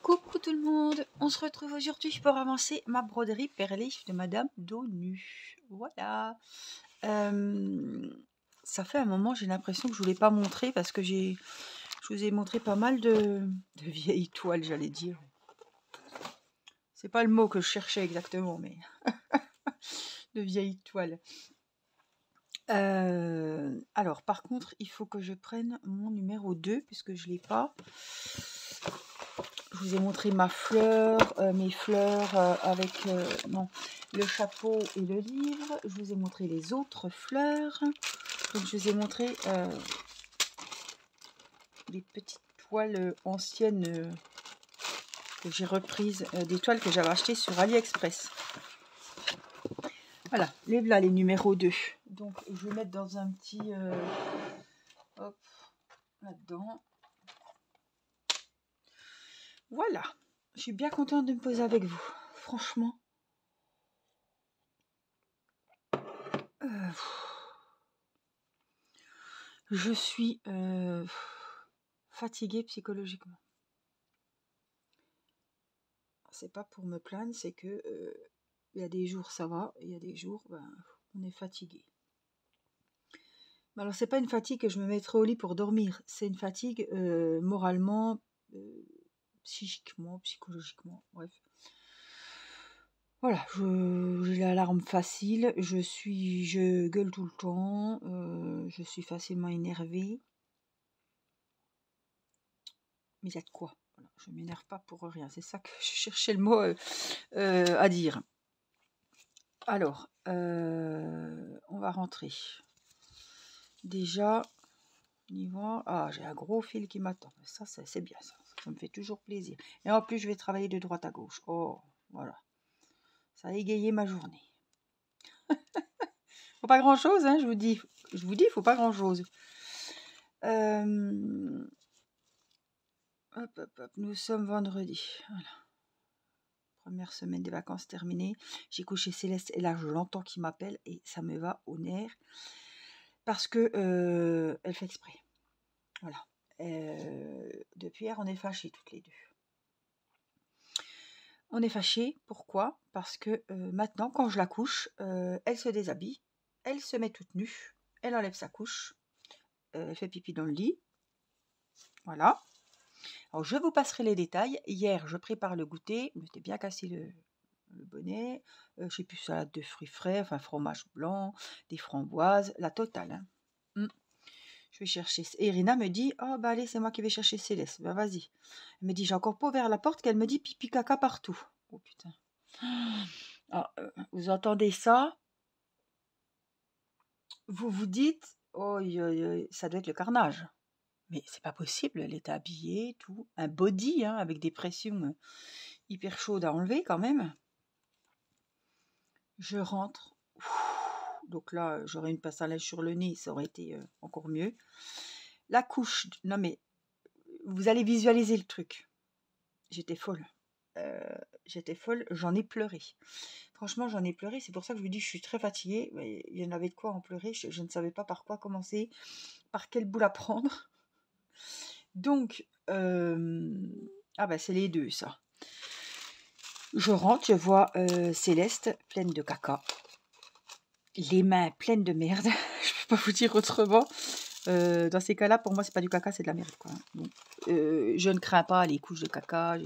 Coucou tout le monde, on se retrouve aujourd'hui pour avancer ma broderie perlée de Madame Donu. Voilà. Ça fait un moment, j'ai l'impression que je ne vous l'ai pas montré parce que je vous ai montré pas mal de vieilles toiles, j'allais dire. C'est pas le mot que je cherchais exactement, mais de vieilles toiles. Alors, par contre, il faut que je prenne mon numéro 2 puisque je ne l'ai pas. Je vous ai montré ma fleur, mes fleurs avec le chapeau et le livre. Je vous ai montré les autres fleurs. Donc je vous ai montré des petites toiles anciennes que j'ai reprises, des toiles que j'avais achetées sur AliExpress. Voilà, les numéros 2. Donc je vais mettre dans un petit... hop, là-dedans. Voilà, je suis bien contente de me poser avec vous. Franchement. Je suis fatiguée psychologiquement. C'est pas pour me plaindre, c'est que il y a des jours ça va, il y a des jours on est fatigué. Mais alors c'est pas une fatigue que je me mettrai au lit pour dormir, c'est une fatigue moralement, psychiquement, psychologiquement, bref. Voilà, j'ai l'alarme facile, je gueule tout le temps, je suis facilement énervée. Mais il y a de quoi. Voilà, je ne m'énerve pas pour rien. C'est ça que je cherchais le mot à dire. Alors, on va rentrer. Déjà, on y va. Ah, j'ai un gros fil qui m'attend. Ça, c'est bien ça. Ça me fait toujours plaisir. Et en plus, je vais travailler de droite à gauche. Oh, voilà. Ça a égayé ma journée. Faut pas grand-chose, hein, je vous dis. Je vous dis, il faut pas grand-chose. Hop, hop, hop. Nous sommes vendredi. Voilà. Première semaine des vacances terminée. J'ai couché Céleste et là je l'entends qui m'appelle et ça me va au nerf parce que elle fait exprès. Voilà. Depuis hier on est fâchés toutes les deux. On est fâchés, pourquoi? Parce que maintenant quand je la couche, elle se déshabille, elle se met toute nue, elle enlève sa couche, elle fait pipi dans le lit. Voilà. Alors je vous passerai les détails. Hier je prépare le goûter, je m'étais bien cassé le bonnet, je sais plus, salade de fruits frais, enfin fromage blanc, des framboises, la totale. Hein. Je vais chercher. Et Irina me dit, oh bah allez, c'est moi qui vais chercher Céleste. Ben vas-y. Elle me dit, j'ai encore pas ouvert la porte qu'elle me dit pipi caca partout. Oh putain. Alors, vous entendez ça? Vous vous dites, oh ça doit être le carnage. Mais c'est pas possible, elle était habillée, tout. Un body, hein, avec des pressions hyper chaudes à enlever quand même. Je rentre. Donc là, j'aurais une passe à linge sur le nez, ça aurait été encore mieux. La couche, non mais, vous allez visualiser le truc. J'étais folle. J'étais folle, j'en ai pleuré. Franchement, j'en ai pleuré, c'est pour ça que je vous dis, je suis très fatiguée. Mais il y en avait de quoi en pleurer, je ne savais pas par quoi commencer, par quelle boule à prendre. Donc, ah bah c'est les deux, ça. Je rentre, je vois Céleste, pleine de caca. Les mains pleines de merde, je peux pas vous dire autrement. Dans ces cas-là, pour moi, c'est pas du caca, c'est de la merde, quoi. Bon. Je ne crains pas les couches de caca,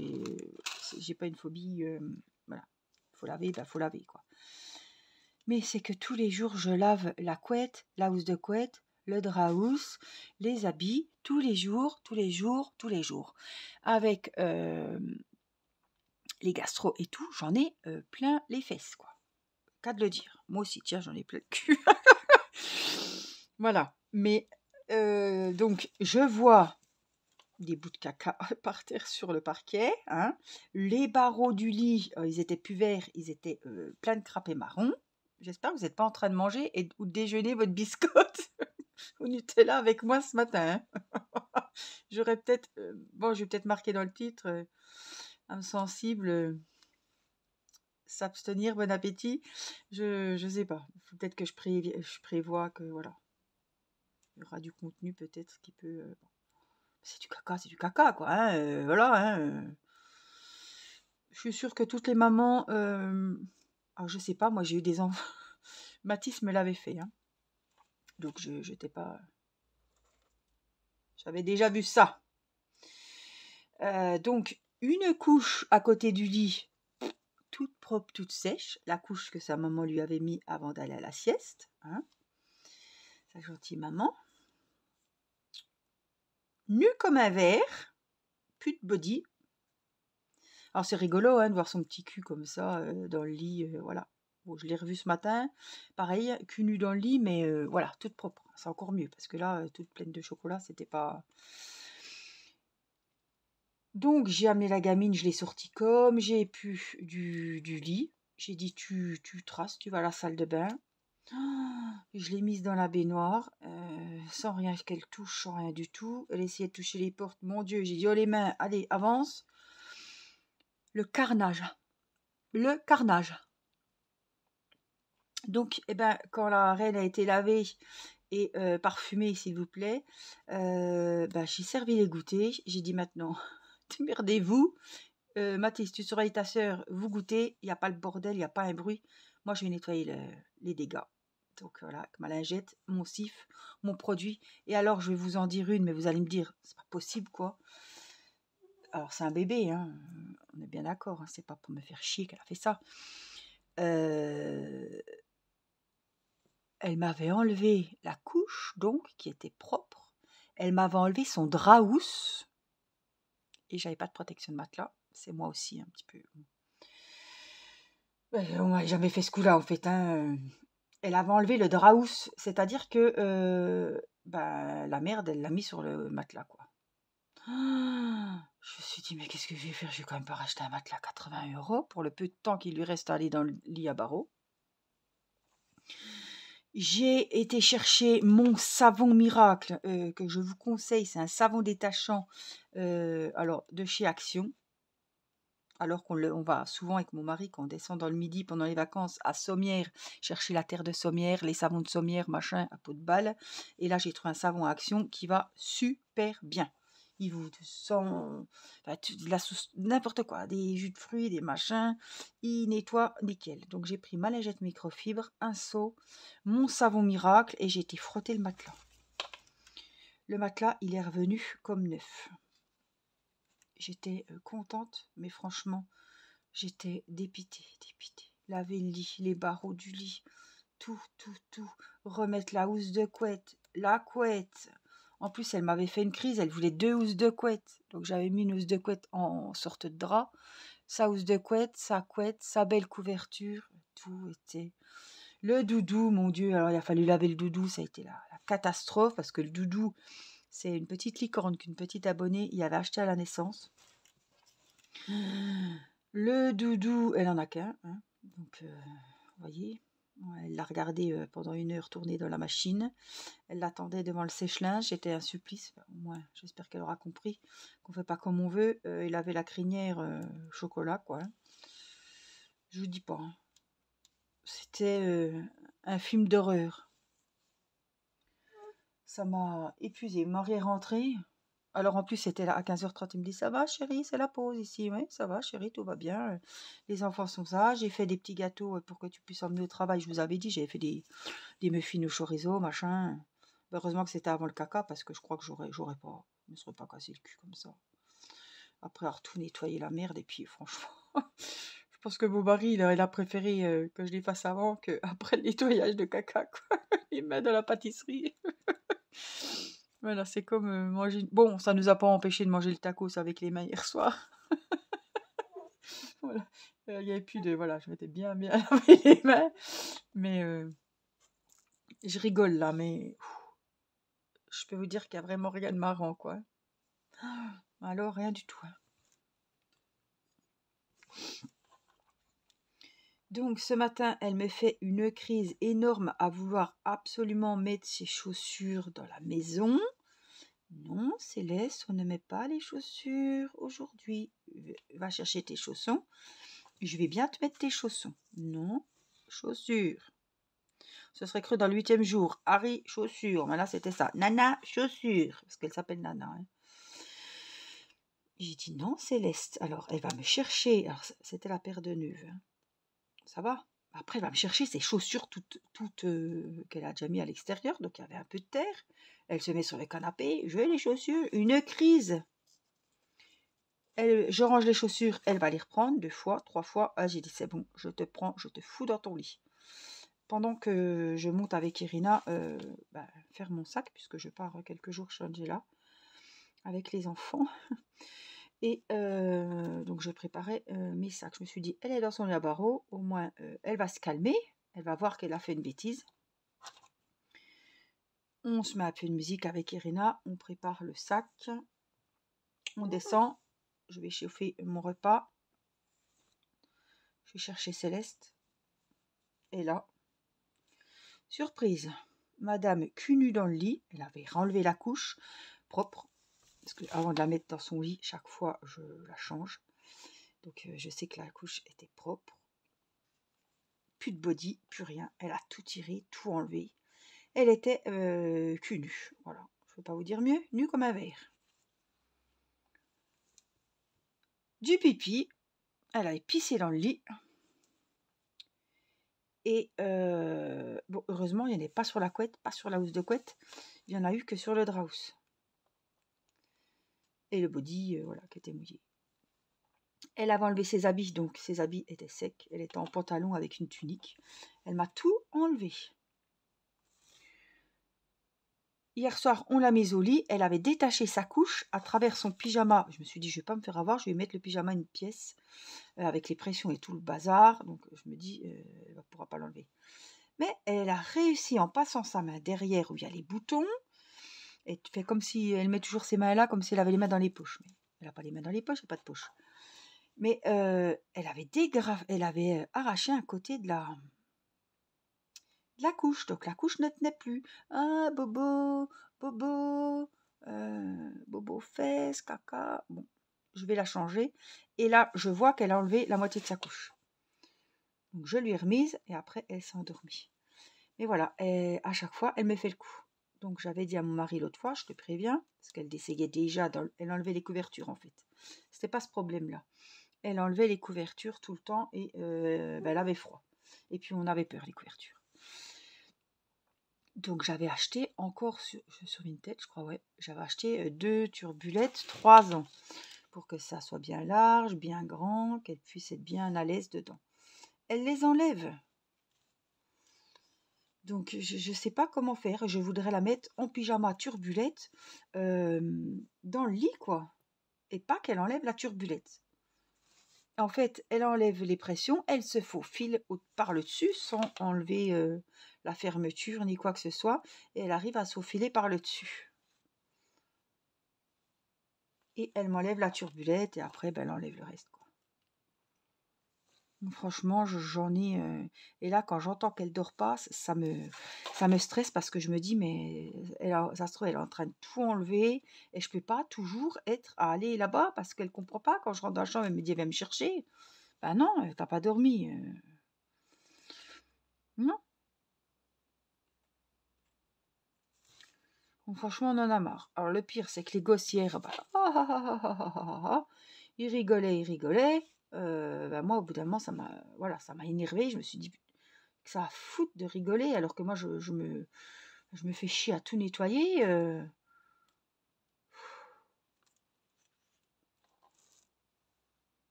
j'ai pas une phobie. Voilà, faut laver, ben faut laver, quoi. Mais c'est que tous les jours, je lave la couette, la housse de couette, le drap housse, les habits, tous les jours, tous les jours, tous les jours. Avec les gastro et tout, j'en ai plein les fesses, quoi. Qu'à de le dire. Moi aussi, tiens, j'en ai plein le cul. Voilà. Mais donc, je vois des bouts de caca par terre sur le parquet. Hein. Les barreaux du lit, ils étaient plus verts, ils étaient pleins de crapets marron. J'espère que vous n'êtes pas en train de manger ou de déjeuner votre biscotte au Nutella avec moi ce matin. Hein. J'aurais peut-être... bon, je vais peut-être marquer dans le titre âme sensible... s'abstenir, bon appétit, je sais pas. Faut peut-être que je prévois que voilà. Il y aura du contenu peut-être qui peut. Bon. C'est du caca, quoi. Hein, voilà. Hein, Je suis sûre que toutes les mamans... alors, je sais pas, moi, j'ai eu des enfants... Mathis me l'avait fait, hein. Donc, je n'étais pas... J'avais déjà vu ça. Donc, une couche à côté du lit, toute propre, toute sèche. La couche que sa maman lui avait mis avant d'aller à la sieste. Hein. Sa gentille maman. Nue comme un verre. Plus de body. Alors, c'est rigolo hein, de voir son petit cul comme ça dans le lit. Voilà. Bon, je l'ai revu ce matin. Pareil, cul nu dans le lit, mais voilà, toute propre. C'est encore mieux parce que là, toute pleine de chocolat, c'était pas... Donc, j'ai amené la gamine, je l'ai sortie comme j'ai pu du lit. J'ai dit, tu traces, tu vas à la salle de bain. Je l'ai mise dans la baignoire, sans rien qu'elle touche, sans rien du tout. Elle essayait de toucher les portes. Mon Dieu, j'ai dit, oh les mains, allez, avance. Le carnage. Le carnage. Donc, eh ben, quand la reine a été lavée et parfumée, s'il vous plaît, j'ai servi les goûters. J'ai dit maintenant, démerdez-vous. Mathis, tu surveilles ta sœur, vous goûtez, il n'y a pas le bordel, il n'y a pas un bruit. Moi, je vais nettoyer les dégâts. Donc voilà, avec ma lingette, mon sif, mon produit. Et alors, je vais vous en dire une, mais vous allez me dire, c'est pas possible, quoi. Alors, c'est un bébé, hein. On est bien d'accord, hein. C'est pas pour me faire chier qu'elle a fait ça. Elle m'avait enlevé la couche, donc, qui était propre. Elle m'avait enlevé son draps. Et j'avais pas de protection de matelas. C'est moi aussi, un petit peu. On m'a jamais fait ce coup-là, en fait. Hein. Elle avait enlevé le draps, c'est-à-dire que la merde, elle l'a mis sur le matelas, quoi. Je me suis dit, mais qu'est-ce que je vais faire? Je vais quand même pas racheter un matelas à 80 € pour le peu de temps qu'il lui reste à aller dans le lit à barreaux. J'ai été chercher mon savon miracle que je vous conseille. C'est un savon détachant de chez Action. Alors qu'on va souvent avec mon mari, quand on descend dans le midi pendant les vacances à Sommières, chercher la terre de Sommières, les savons de Sommières, machin, à peau de balle. Et là, j'ai trouvé un savon à Action qui va super bien. Il vous sent de la sauce, n'importe quoi, des jus de fruits, des machins. Il nettoie nickel. Donc, j'ai pris ma lingette microfibre, un seau, mon savon miracle et j'ai été frotter le matelas. Le matelas, il est revenu comme neuf. J'étais contente, mais franchement, j'étais dépitée. Laver le lit, les barreaux du lit, tout. Remettre la housse de couette, la couette. En plus, elle m'avait fait une crise, elle voulait 2 housses de couette. Donc, j'avais mis une housse de couette en sorte de drap. Sa housse de couette, sa belle couverture, tout était... Le doudou, mon Dieu, alors il a fallu laver le doudou, ça a été la catastrophe, parce que le doudou, c'est une petite licorne qu'une petite abonnée y avait acheté à la naissance. Le doudou, elle en a qu'un, hein. Donc, vous voyez, elle l'a regardé pendant 1 heure tourner dans la machine. Elle l'attendait devant le sèche-linge, c'était un supplice. Au moins, j'espère qu'elle aura compris qu'on ne fait pas comme on veut. Il avait la crinière chocolat, quoi. Je vous dis pas. Hein. C'était un film d'horreur. Ça m'a épuisée. Mari est rentré. Alors en plus, c'était là à 15h30. Il me dit, ça va chérie, c'est la pause ici. Oui, ça va chérie, tout va bien. Les enfants sont ça. J'ai fait des petits gâteaux pour que tu puisses emmener au travail. Je vous avais dit, j'avais fait des muffins au chorizo, machin. Heureusement que c'était avant le caca parce que je crois que je me serais pas cassé le cul comme ça. Après avoir tout nettoyé la merde et puis franchement, je pense que mon mari, il a préféré que je les fasse avant qu'après le nettoyage de caca, quoi. Les mains dans la pâtisserie. Voilà, c'est comme manger... Bon, ça nous a pas empêché de manger le tacos avec les mains hier soir. Voilà. Il n'y avait plus de... Voilà, je m'étais bien lavé les mains. Mais je rigole là, mais... Je peux vous dire qu'il n'y a vraiment rien de marrant, quoi. Alors, rien du tout. Hein. Donc, ce matin, elle me fait une crise énorme à vouloir absolument mettre ses chaussures dans la maison. Non, Céleste, on ne met pas les chaussures aujourd'hui. Va chercher tes chaussons. Je vais bien te mettre tes chaussons. Non, chaussures. Ce serait cru dans le 8e jour. Harry, chaussures. Mais là, c'était ça. Nana, chaussures. Parce qu'elle s'appelle Nana. Hein. J'ai dit non, Céleste. Alors, elle va me chercher. Alors, c'était la paire de nœuds. Hein. Ça va. Après, elle va me chercher ses chaussures toutes qu'elle a déjà mis à l'extérieur. Donc, il y avait un peu de terre. Elle se met sur le canapé. Je veux les chaussures. Une crise. Je range les chaussures. Elle va les reprendre 2 fois, 3 fois. Ah, j'ai dit, c'est bon. Je te prends. Je te fous dans ton lit. Pendant que je monte avec Irina faire mon sac, puisque je pars quelques jours chez Angela avec les enfants. Et donc je préparais mes sacs. Je me suis dit, elle est dans son lit à barreaux, au moins elle va se calmer, elle va voir qu'elle a fait une bêtise. On se met un peu de musique avec Irina, on prépare le sac, on descend, je vais chauffer mon repas, je vais chercher Céleste. Et là, surprise, madame cul nue dans le lit, elle avait renlevé la couche propre, parce que avant de la mettre dans son lit, chaque fois je la change. Donc je sais que la couche était propre. Plus de body, plus rien. Elle a tout tiré, tout enlevé. Elle était cul nue. Voilà, je ne peux pas vous dire mieux. Nue comme un verre. Du pipi. Elle avait pissé dans le lit. Et bon, heureusement, il n'y en avait pas sur la couette, pas sur la housse de couette. Il n'y en a eu que sur le draus. Et le body, voilà, qui était mouillé. Elle avait enlevé ses habits, donc ses habits étaient secs. Elle était en pantalon avec une tunique. Elle m'a tout enlevé. Hier soir, on l'a mise au lit. Elle avait détaché sa couche à travers son pyjama. Je me suis dit, je ne vais pas me faire avoir. Je vais mettre le pyjama à une pièce avec les pressions et tout le bazar. Donc, je me dis, elle ne pourra pas l'enlever. Mais elle a réussi en passant sa main derrière où il y a les boutons. Elle fait comme si elle met toujours ses mains là, comme si elle avait les mains dans les poches. Mais elle n'a pas les mains dans les poches, elle n'a pas de poche. Mais elle avait arraché un côté de la couche. Donc la couche ne tenait plus. Ah, bobo, bobo, bobo fesses, caca. Bon, je vais la changer. Et là, je vois qu'elle a enlevé la moitié de sa couche. Donc je lui ai remise et après, elle s'est endormie. Mais voilà, à chaque fois, elle me fait le coup. Donc j'avais dit à mon mari l'autre fois, je te préviens, parce qu'elle essayait déjà, elle enlevait les couvertures en fait. C'était pas ce problème-là. Elle enlevait les couvertures tout le temps et elle avait froid. Et puis on avait peur, les couvertures. Donc j'avais acheté encore sur Vinted, je crois, ouais. J'avais acheté 2 turbulettes 3 ans pour que ça soit bien large, bien grand, qu'elle puisse être bien à l'aise dedans. Elle les enlève. Donc je ne sais pas comment faire. Je voudrais la mettre en pyjama turbulette dans le lit, quoi. Et pas qu'elle enlève la turbulette. En fait, elle enlève les pressions, elle se faufile par le dessus sans enlever la fermeture ni quoi que ce soit. Et elle arrive à se faufiler par le dessus. Et elle m'enlève la turbulette et après, elle enlève le reste, quoi. Franchement, j'en ai... et là, quand j'entends qu'elle dort pas, ça me stresse parce que je me dis, mais ça se trouve, elle est en train de tout enlever et je peux pas toujours être à aller là-bas parce qu'elle comprend pas. Quand je rentre dans la chambre, elle me dit, viens me chercher. Ben non, t'as pas dormi. Non. Bon, franchement, on en a marre. Alors, le pire, c'est que les gosses hier, ils rigolaient. Moi, au bout d'un moment, ça m'a énervé. Je me suis dit que ça a foutre de rigoler, alors que moi, je me fais chier à tout nettoyer.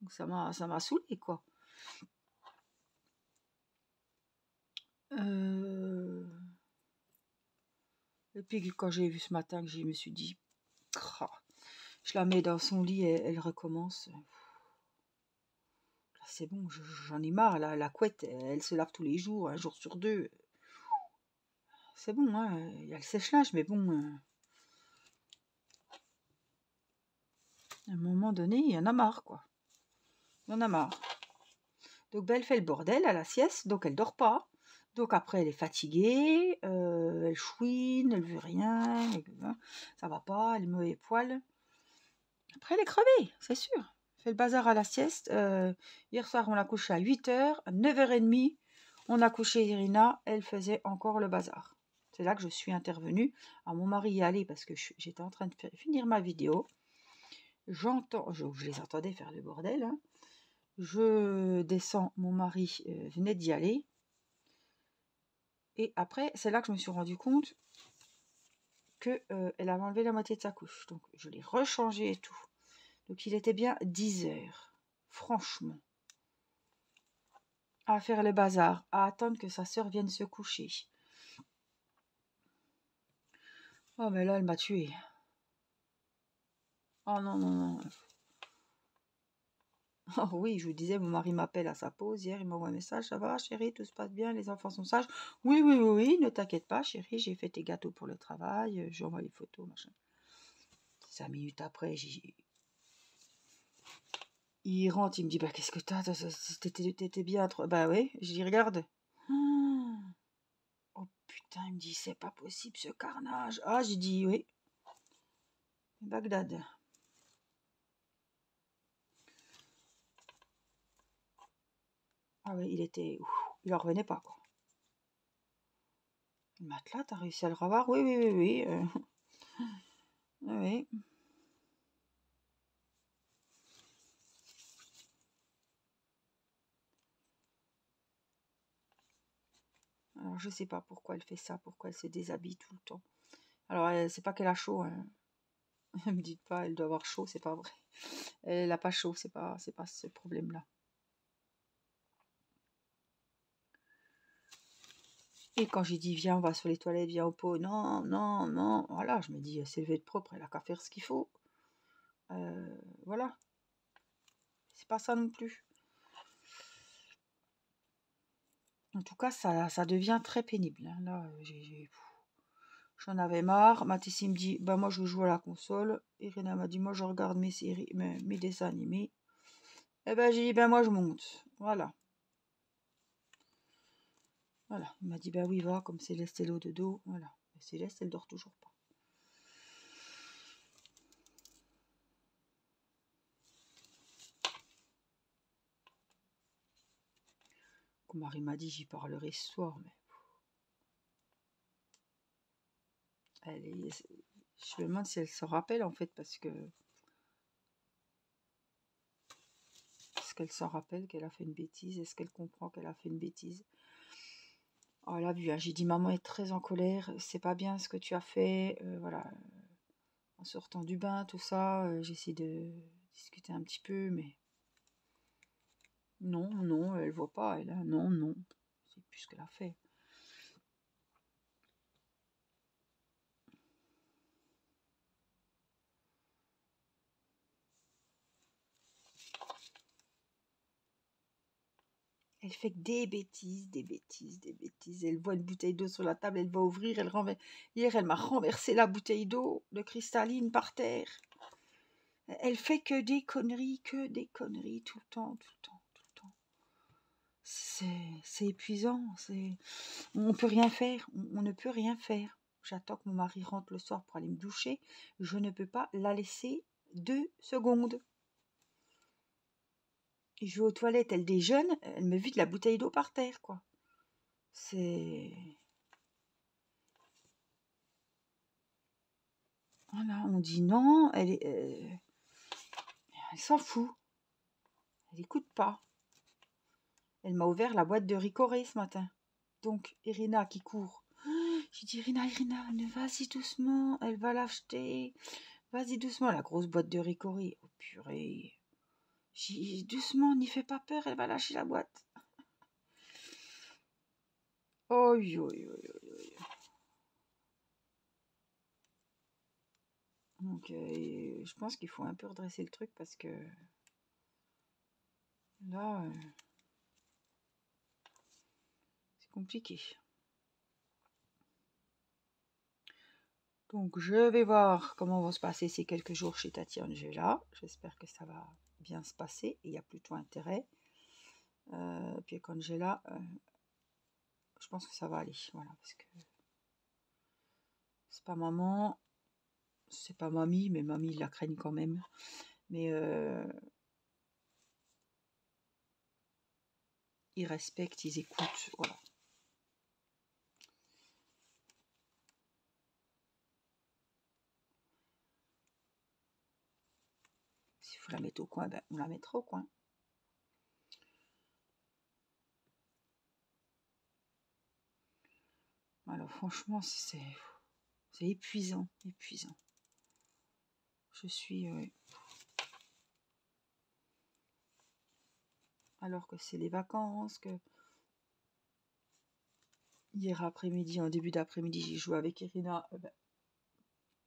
Donc ça m'a saoulé, quoi. Et puis quand j'ai vu ce matin, que je me suis dit, je la mets dans son lit et elle recommence. C'est bon, j'en ai marre. La couette, elle se lave tous les jours, 1 jour sur 2. C'est bon, hein, il y a le sèche-linge, mais bon, à un moment donné, il y en a marre, quoi. Il y en a marre. Donc, elle fait le bordel à la sieste, donc elle dort pas. Donc après, elle est fatiguée, elle chouine, elle veut rien, ça va pas, elle est mauvais poil. Après, elle est crevée, c'est sûr. Elle fait le bazar à la sieste. Hier soir, on l'a couchée à 8h, à 9h30, on a couché Irina, elle faisait encore le bazar. C'est là que je suis intervenue. Alors mon mari y allait parce que j'étais en train de finir ma vidéo. J'entends, je les entendais faire le bordel. Hein. Je descends, mon mari venait d'y aller. Et après, c'est là que je me suis rendu compte qu'elle avait enlevé la moitié de sa couche. Donc je l'ai rechangé et tout. Donc il était bien 10 heures. Franchement. À faire le bazar, à attendre que sa sœur vienne se coucher. Oh mais là elle m'a tué. Oh non, non, non. Oh oui, je vous disais, mon mari m'appelle à sa pause. Hier, il m'envoie un message. Ça va, chérie, tout se passe bien, les enfants sont sages. Oui, oui, oui, oui, ne t'inquiète pas, chérie, j'ai fait tes gâteaux pour le travail. J'envoie les photos, machin. 5 minutes après, il rentre, il me dit, bah qu'est-ce que t'as? T'étais bien trop. Bah oui, je dis, regarde. Oh putain, il me dit, c'est pas possible ce carnage. Ah, j'ai dit, oui. Bagdad. Ah oui, il était. Ouf, il en revenait pas, quoi. Le matelas, t'as réussi à le revoir? Oui, oui, oui, oui. Oui. Alors, je sais pas pourquoi elle fait ça, pourquoi elle se déshabille tout le temps. Alors, c'est pas qu'elle a chaud. Hein. Ne me dites pas, elle doit avoir chaud, c'est pas vrai. Elle a pas chaud, c'est pas ce problème-là. Et quand j'ai dit, viens, on va sur les toilettes, viens au pot, non, non, non, voilà, je me dis, c'est levé de propre, elle a qu'à faire ce qu'il faut. Voilà. C'est pas ça non plus. En tout cas, ça devient très pénible. Hein. Là, j'en avais marre. Mathis me dit, bah moi je joue à la console. Irina m'a dit, moi je regarde mes séries, mes dessins animés. Et ben j'ai dit, ben moi je monte. Voilà. Voilà. Il m'a dit, ben oui, va, comme Céleste est l'eau de dos. Voilà. Mais Céleste, elle dort toujours pas. Comme Marie m'a dit, j'y parlerai ce soir, mais. Je me demande si elle se rappelle en fait, parce qu'elle s'en rappelle qu'elle a fait une bêtise? Est-ce qu'elle comprend qu'elle a fait une bêtise? Oh, elle a vu, hein, j'ai dit, maman est très en colère, c'est pas bien ce que tu as fait, voilà. En sortant du bain, tout ça, j'essaie de discuter un petit peu, mais non, non, elle voit pas, elle a non, non, c'est plus ce qu'elle a fait. Elle fait que des bêtises, des bêtises, des bêtises. Elle voit une bouteille d'eau sur la table, elle va ouvrir, elle renverse. Hier, elle m'a renversé la bouteille d'eau de cristalline par terre. Elle fait que des conneries tout le temps, tout le temps, tout le temps. C'est épuisant, on peut rien faire, on ne peut rien faire. J'attends que mon mari rentre le soir pour aller me doucher. Je ne peux pas la laisser 2 secondes. Et je vais aux toilettes, elle déjeune, elle me vide la bouteille d'eau par terre, quoi. C'est... Voilà, on dit non, elle s'en fout. Elle n'écoute pas. Elle m'a ouvert la boîte de Ricoré ce matin. Donc, Irina qui court. J'ai dit, Irina, vas-y doucement, elle va l'acheter. Vas-y doucement, la grosse boîte de Ricoré. Oh purée. J'ai dit, doucement, n'y fais pas peur, elle va lâcher la boîte. Oh, Donc, je pense qu'il faut un peu redresser le truc parce que là, c'est compliqué. Donc, je vais voir comment vont se passer ces quelques jours chez Tati Angela. J'espère que ça va bien se passer. Il y a plutôt intérêt. Puis avec Angela, je pense que ça va aller. Voilà, parce que c'est pas maman, c'est pas mamie, mais mamie, ils la craignent quand même. Mais ils respectent, ils écoutent. Voilà. S'il faut la mettre au coin, ben, on la mettra au coin. Alors franchement, c'est épuisant, épuisant. Je suis... alors que c'est les vacances, que... Hier après-midi, en début d'après-midi, j'ai joué avec Irina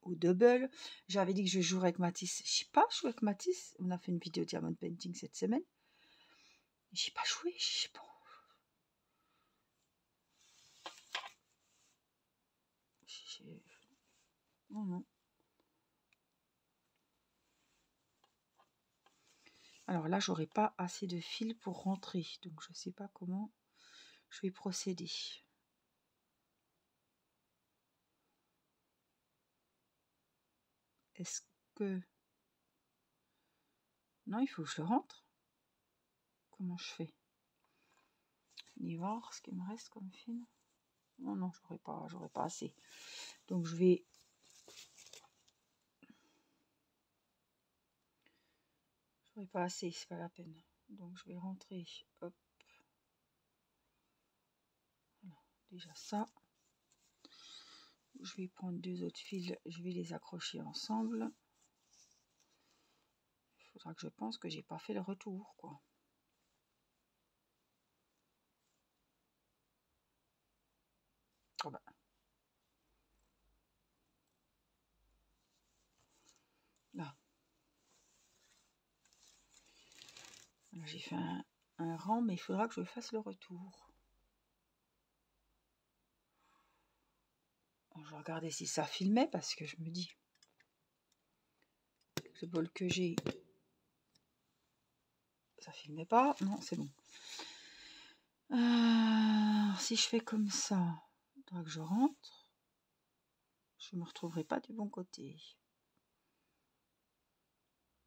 au double. J'avais dit que je jouerais avec Mathis. Je sais pas jouer avec Mathis. On a fait une vidéo Diamond Painting cette semaine. J'ai pas joué. Je sais pas. Non, non. Alors là, j'aurais pas assez de fil pour rentrer. Donc, je sais pas comment je vais procéder. Est-ce que... Non, il faut que je le rentre. Comment je fais? Ni voir ce qu'il me reste comme fil. Non, non, j'aurais pas assez. Donc, je vais... J'aurais pas assez, c'est pas la peine. Donc, je vais rentrer. Hop. Voilà, déjà ça. Je vais prendre 2 autres fils. Je vais les accrocher ensemble. Il faudra que je pense que j'ai pas fait le retour, quoi. Oh ben. Là. J'ai fait un rang, mais il faudra que je fasse le retour. Alors, je vais regarder si ça filmait, parce que je me dis, ce bol que j'ai, ça filmait pas. Non, c'est bon. Si je fais comme ça, il faudra que je rentre. Je me retrouverai pas du bon côté.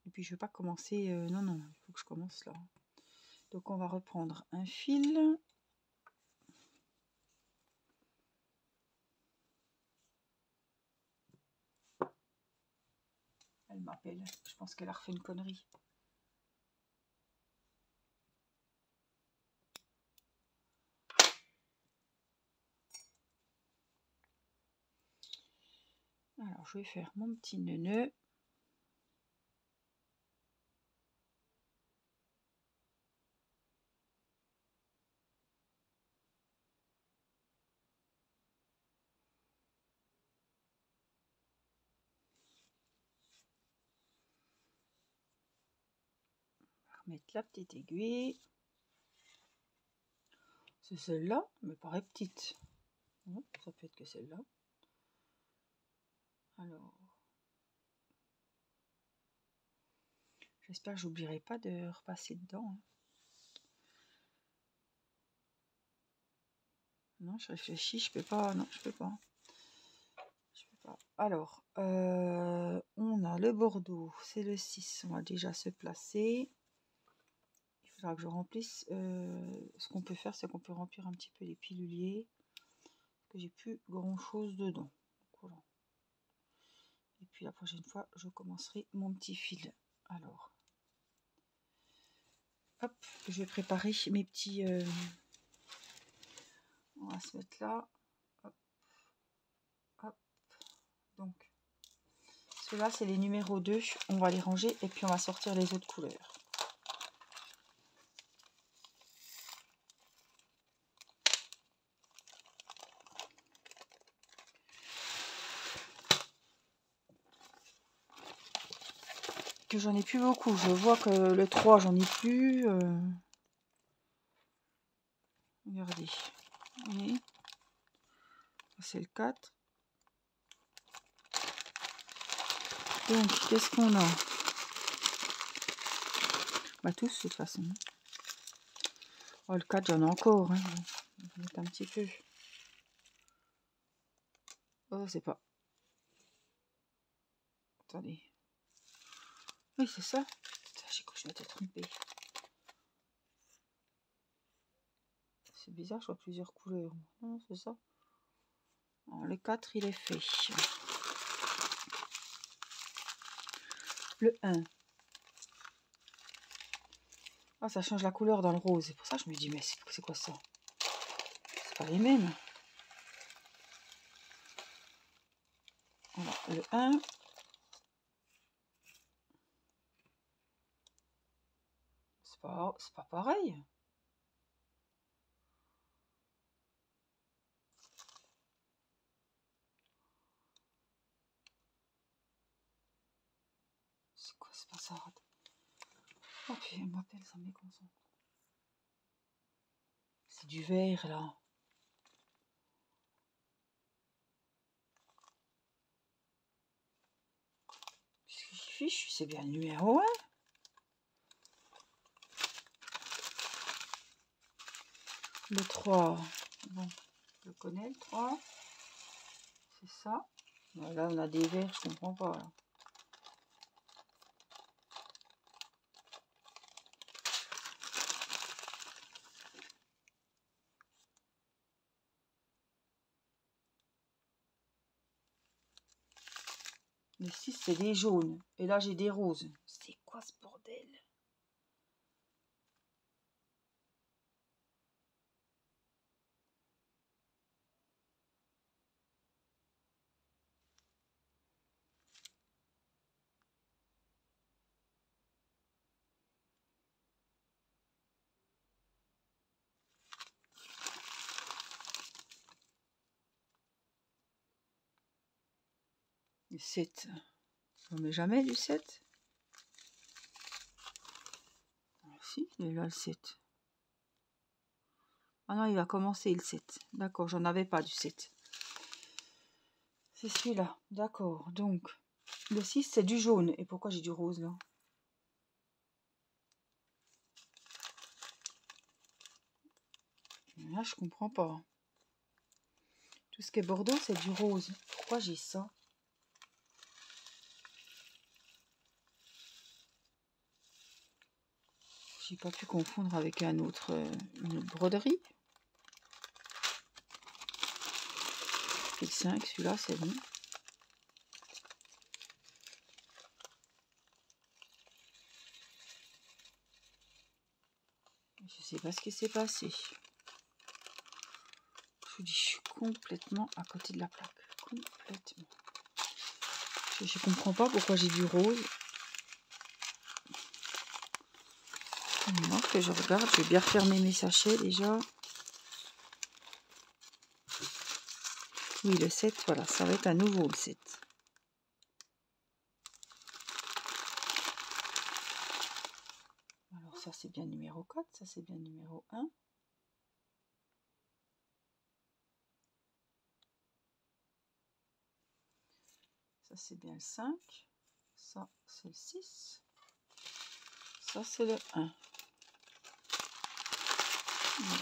Et puis je vais pas commencer. Non, non, il faut que je commence là. Donc on va reprendre un fil. Elle m'appelle. Je pense qu'elle a refait une connerie. Alors je vais faire mon petit nœud. Remettre la petite aiguille. C'est celle-là, me paraît petite. Non, ça peut être que celle-là. Alors, j'espère que j'oublierai pas de repasser dedans. Hein. Non, je réfléchis, je peux pas. Non, je peux pas. Je peux pas. Alors, on a le Bordeaux, c'est le 6. On va déjà se placer. Il faudra que je remplisse. Ce qu'on peut faire, c'est qu'on peut remplir un petit peu les piluliers. Parce que j'ai plus grand chose dedans. Donc, voilà. Et puis la prochaine fois, je commencerai mon petit fil. Alors, hop, je vais préparer mes petits... on va se mettre là. Hop, hop. Donc, ceux-là, c'est les numéros 2. On va les ranger et puis on va sortir les autres couleurs. Que j'en ai plus beaucoup. Je vois que le 3, j'en ai plus. Regardez. Oui. C'est le 4. Donc, qu'est-ce qu'on a? Bah, tous, de toute façon. Oh, le 4, j'en ai encore. Hein. Je vais mettre un petit peu. Oh, c'est pas. Attendez. Oui, c'est ça. J'ai cru que je m'étais trompée. C'est bizarre, je vois plusieurs couleurs. Non, c'est ça. Alors, le 4, il est fait. Le 1. Ah, ça change la couleur dans le rose. C'est pour ça que je me dis, mais c'est quoi ça? C'est pas les mêmes. Voilà, le 1. C'est pas pareil. C'est quoi, c'est pas ça? Oh, puis elle m'appelle, ça me déconcentre. C'est du vert, là. Qu'est-ce que je fiche? C'est bien le numéro 1. Le 3. Bon, je connais le 3. C'est ça. Là, on a des verts, je comprends pas. Là. Le 6, c'est des jaunes. Et là, j'ai des roses. C'est quoi ce bordel? Le 7. On met jamais du 7. Si, il est là le 7. Ah non, il va commencer le 7. D'accord, j'en avais pas du 7. C'est celui-là. D'accord, donc le 6, c'est du jaune. Et pourquoi j'ai du rose là? Là, je comprends pas. Tout ce qui est bordeaux, c'est du rose. Pourquoi j'ai ça? J'ai pas pu confondre avec un autre, une broderie. Et le 5, celui-là, c'est bon. Je sais pas ce qui s'est passé. Je vous dis, je suis complètement à côté de la plaque. Complètement. Je comprends pas pourquoi j'ai du rose. Maintenant que je regarde, je vais bien refermer mes sachets déjà. Oui, le 7, voilà, ça va être à nouveau le 7. Alors ça c'est bien numéro 4, ça c'est bien numéro 1. Ça c'est bien le 5. Ça c'est le 6. Ça c'est le 1.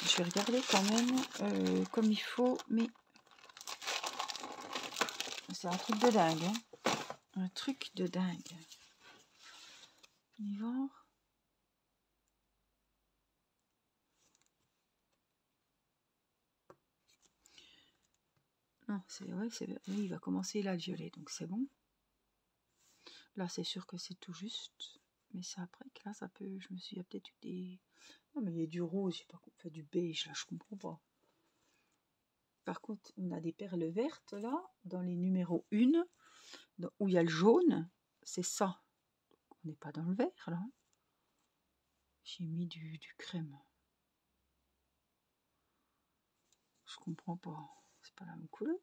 Je vais regarder quand même comme il faut, mais c'est un truc de dingue. Hein. Un truc de dingue. On y va. Non, c'est ouais, oui, il va commencer là le violet, donc c'est bon. Là, c'est sûr que c'est tout juste, mais c'est après que là, ça peut. Je me suis, il y a peut-être eu des. Non, mais il y a du rose, je sais pas qu'on fait du beige là, je comprends pas. Par contre, on a des perles vertes là, dans les numéros 1, où il y a le jaune, c'est ça. On n'est pas dans le vert là. J'ai mis du crème. Je comprends pas. C'est pas la même couleur.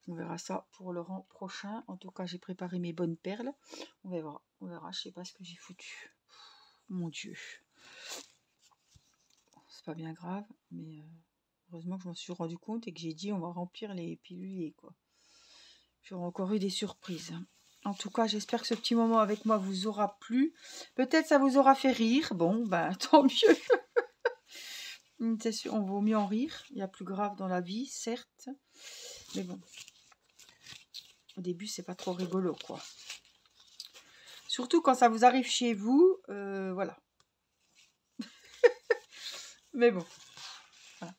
On verra ça pour le rang prochain. En tout cas, j'ai préparé mes bonnes perles. On verra. On verra. Je sais pas ce que j'ai foutu. Mon Dieu. C'est pas bien grave, mais heureusement que je m'en suis rendu compte et que j'ai dit on va remplir les piluliers quoi. J'aurai encore eu des surprises. En tout cas, j'espère que ce petit moment avec moi vous aura plu. Peut-être ça vous aura fait rire. Bon, ben tant mieux. C'est sûr, on vaut mieux en rire. Il y a plus grave dans la vie, certes. Mais bon, au début, c'est pas trop rigolo, quoi. Surtout quand ça vous arrive chez vous, voilà. Mais bon, voilà.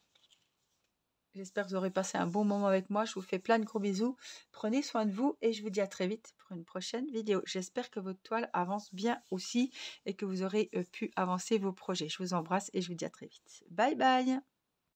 J'espère que vous aurez passé un bon moment avec moi. Je vous fais plein de gros bisous. Prenez soin de vous et je vous dis à très vite pour une prochaine vidéo. J'espère que votre toile avance bien aussi et que vous aurez pu avancer vos projets. Je vous embrasse et je vous dis à très vite. Bye bye!